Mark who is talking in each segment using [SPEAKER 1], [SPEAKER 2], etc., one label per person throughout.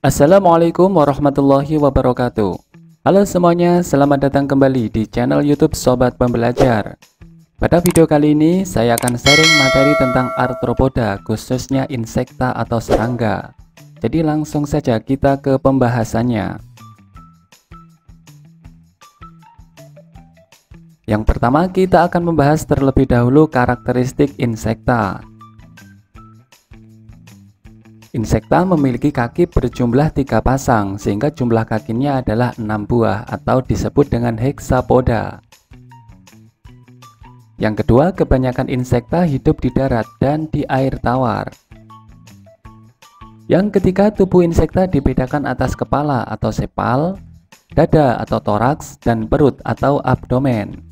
[SPEAKER 1] Assalamualaikum warahmatullahi wabarakatuh. Halo semuanya, selamat datang kembali di channel YouTube Sobat Pembelajar. Pada video kali ini, saya akan sharing materi tentang arthropoda, khususnya insekta atau serangga. Jadi langsung saja kita ke pembahasannya. Yang pertama, kita akan membahas terlebih dahulu karakteristik insekta. Insekta memiliki kaki berjumlah 3 pasang, sehingga jumlah kakinya adalah 6 buah atau disebut dengan hexapoda. Yang kedua, kebanyakan insekta hidup di darat dan di air tawar. Yang ketiga, tubuh insekta dibedakan atas kepala atau sepal, dada atau toraks, dan perut atau abdomen.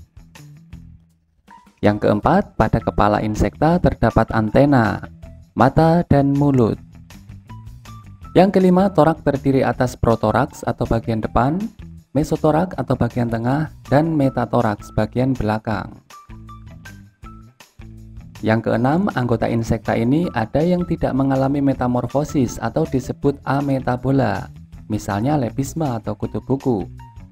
[SPEAKER 1] Yang keempat, pada kepala insekta terdapat antena, mata, dan mulut. Yang kelima, torak terdiri atas protoraks atau bagian depan, mesotorak atau bagian tengah, dan metatoraks bagian belakang. Yang keenam, anggota insekta ini ada yang tidak mengalami metamorfosis atau disebut ametabola, misalnya lepisma atau kutu buku,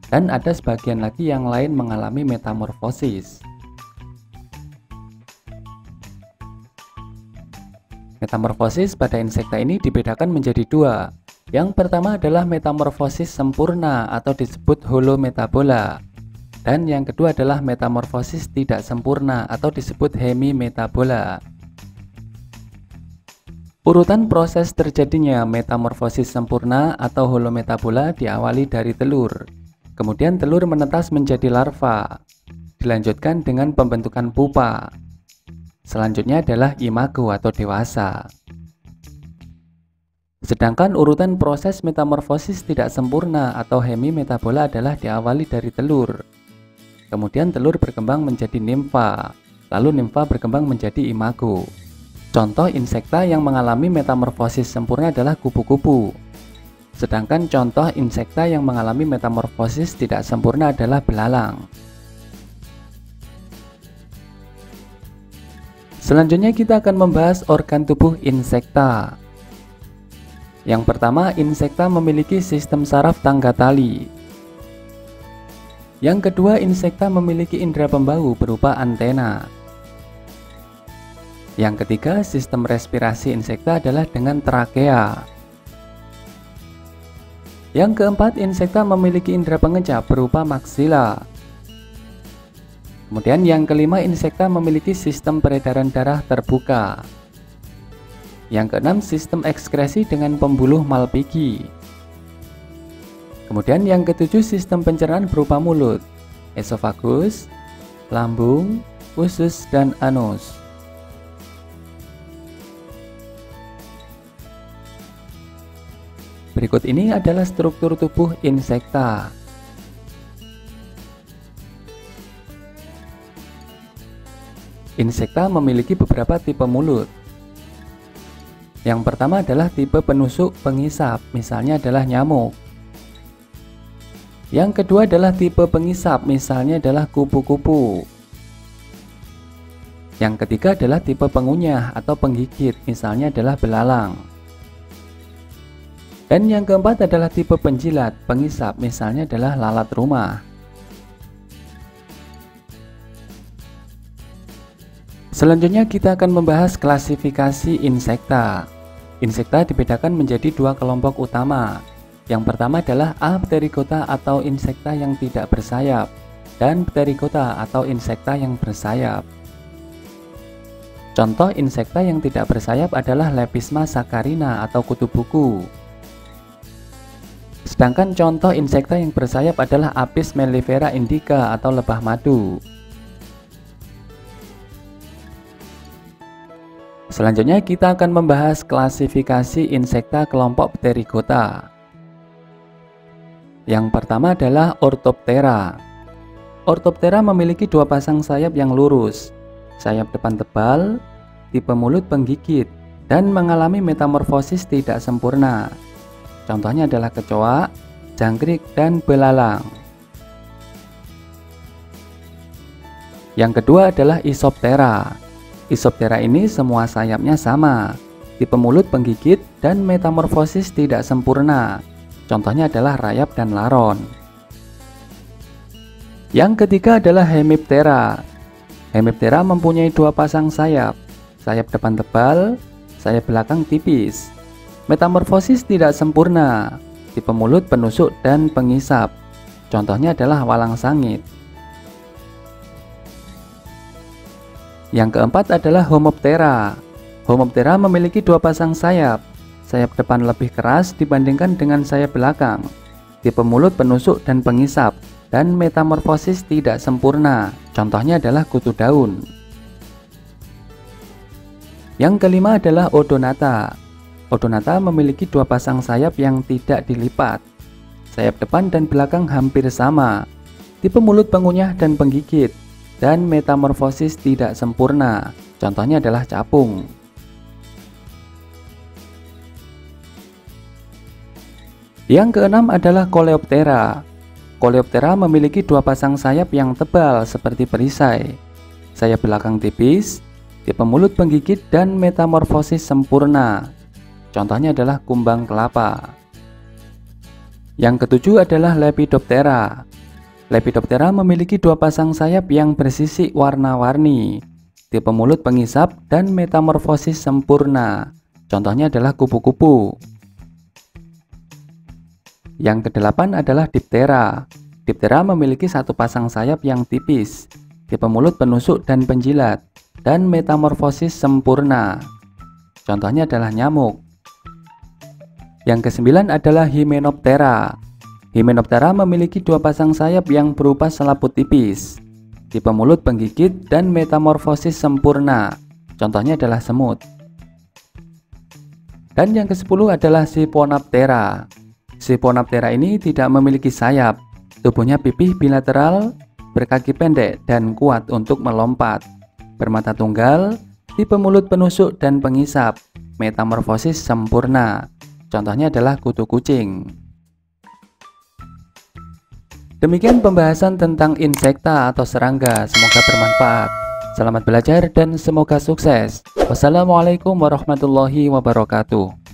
[SPEAKER 1] dan ada sebagian lagi yang lain mengalami metamorfosis. Metamorfosis pada insekta ini dibedakan menjadi dua. Yang pertama adalah metamorfosis sempurna atau disebut holometabola. Dan yang kedua adalah metamorfosis tidak sempurna atau disebut hemimetabola. Urutan proses terjadinya metamorfosis sempurna atau holometabola diawali dari telur. Kemudian telur menetas menjadi larva. Dilanjutkan dengan pembentukan pupa. Selanjutnya adalah imago atau dewasa. Sedangkan urutan proses metamorfosis tidak sempurna atau hemimetabola adalah diawali dari telur. Kemudian telur berkembang menjadi nimfa, lalu nimfa berkembang menjadi imago. Contoh insekta yang mengalami metamorfosis sempurna adalah kupu-kupu. Sedangkan contoh insekta yang mengalami metamorfosis tidak sempurna adalah belalang. Selanjutnya kita akan membahas organ tubuh insekta. Yang pertama, insekta memiliki sistem saraf tangga tali. Yang kedua, insekta memiliki indera pembau berupa antena. Yang ketiga, sistem respirasi insekta adalah dengan trakea. Yang keempat, insekta memiliki indera pengecap berupa maksila. Kemudian yang kelima, insekta memiliki sistem peredaran darah terbuka. Yang keenam, sistem ekskresi dengan pembuluh Malpighi. Kemudian yang ketujuh, sistem pencernaan berupa mulut, esofagus, lambung, usus, dan anus. Berikut ini adalah struktur tubuh insekta. Insekta memiliki beberapa tipe mulut. Yang pertama adalah tipe penusuk pengisap, misalnya adalah nyamuk. Yang kedua adalah tipe pengisap, misalnya adalah kupu-kupu. Yang ketiga adalah tipe pengunyah atau penggigit, misalnya adalah belalang. Dan yang keempat adalah tipe penjilat, pengisap, misalnya adalah lalat rumah. Selanjutnya kita akan membahas klasifikasi insekta. Insekta dibedakan menjadi dua kelompok utama. Yang pertama adalah apterygota atau insekta yang tidak bersayap, dan pterygota atau insekta yang bersayap. Contoh insekta yang tidak bersayap adalah Lepisma saccharina atau kutu buku. Sedangkan contoh insekta yang bersayap adalah Apis mellifera indica atau lebah madu. Selanjutnya kita akan membahas klasifikasi insekta kelompok pterygota. Yang pertama adalah Orthoptera. Orthoptera memiliki dua pasang sayap yang lurus, sayap depan tebal, tipe mulut penggigit, dan mengalami metamorfosis tidak sempurna. Contohnya adalah kecoa, jangkrik, dan belalang. Yang kedua adalah Isoptera. Isoptera ini semua sayapnya sama, tipe mulut penggigit, dan metamorfosis tidak sempurna. Contohnya adalah rayap dan laron. Yang ketiga adalah Hemiptera. Hemiptera mempunyai dua pasang sayap. Sayap depan tebal, sayap belakang tipis. Metamorfosis tidak sempurna. Tipe mulut penusuk dan pengisap. Contohnya adalah walang sangit. Yang keempat adalah Homoptera. Homoptera memiliki dua pasang sayap. Sayap depan lebih keras dibandingkan dengan sayap belakang. Tipe mulut penusuk dan pengisap, dan metamorfosis tidak sempurna. Contohnya adalah kutu daun. Yang kelima adalah Odonata. Odonata memiliki dua pasang sayap yang tidak dilipat. Sayap depan dan belakang hampir sama. Tipe mulut pengunyah dan penggigit, dan metamorfosis tidak sempurna. Contohnya adalah capung. Yang keenam adalah Coleoptera. Coleoptera memiliki dua pasang sayap yang tebal seperti perisai. Sayap belakang tipis, tipe mulut penggigit, dan metamorfosis sempurna. Contohnya adalah kumbang kelapa. Yang ketujuh adalah Lepidoptera. Lepidoptera memiliki dua pasang sayap yang bersisik warna-warni. Tipe mulut pengisap dan metamorfosis sempurna. Contohnya adalah kupu-kupu. Yang kedelapan adalah Diptera. Diptera memiliki satu pasang sayap yang tipis. Tipe mulut penusuk dan penjilat, dan metamorfosis sempurna. Contohnya adalah nyamuk. Yang kesembilan adalah Hymenoptera. Hymenoptera memiliki dua pasang sayap yang berupa selaput tipis. Tipe mulut penggigit dan metamorfosis sempurna. Contohnya adalah semut. Dan yang ke-10 adalah Siphonaptera. Siphonaptera ini tidak memiliki sayap. Tubuhnya pipih bilateral, berkaki pendek, dan kuat untuk melompat. Bermata tunggal, tipe mulut penusuk dan pengisap, metamorfosis sempurna. Contohnya adalah kutu kucing. Demikian pembahasan tentang insekta atau serangga. Semoga bermanfaat. Selamat belajar dan semoga sukses. Wassalamualaikum warahmatullahi wabarakatuh.